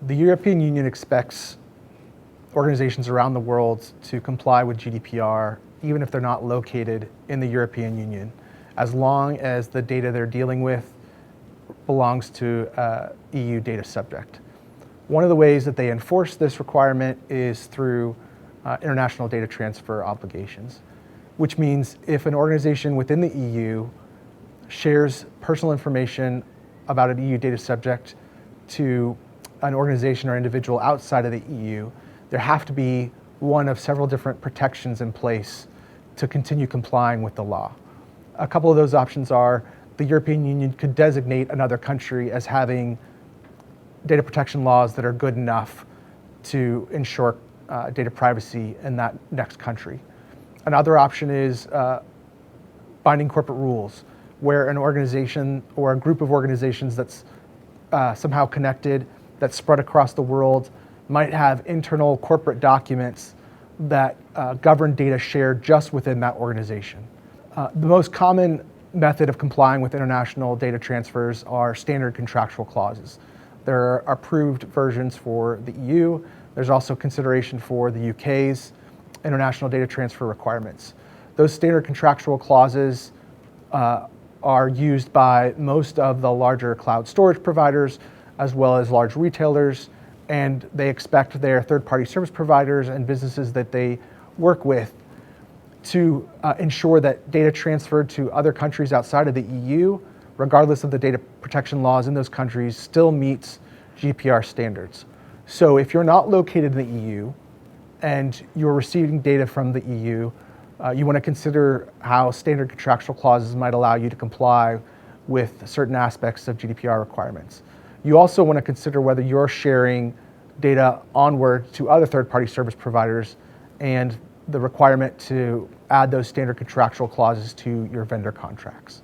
The European Union expects organizations around the world to comply with GDPR, even if they're not located in the European Union, as long as the data they're dealing with belongs to EU data subject. One of the ways that they enforce this requirement is through international data transfer obligations, which means if an organization within the EU shares personal information about an EU data subject to an organization or individual outside of the EU, there have to be one of several different protections in place to continue complying with the law. A couple of those options are the European Union could designate another country as having data protection laws that are good enough to ensure data privacy in that next country. Another option is binding corporate rules, where an organization or a group of organizations that's somehow connected, that's spread across the world, might have internal corporate documents that govern data shared just within that organization. The most common method of complying with international data transfers are standard contractual clauses. There are approved versions for the EU. There's also consideration for the UK's international data transfer requirements. Those standard contractual clauses are used by most of the larger cloud storage providers, as well as large retailers, and they expect their third-party service providers and businesses that they work with to ensure that data transferred to other countries outside of the EU, regardless of the data protection laws in those countries, still meets GDPR standards. So if you're not located in the EU and you're receiving data from the EU, you want to consider how standard contractual clauses might allow you to comply with certain aspects of GDPR requirements. You also want to consider whether you're sharing data onward to other third-party service providers and the requirement to add those standard contractual clauses to your vendor contracts.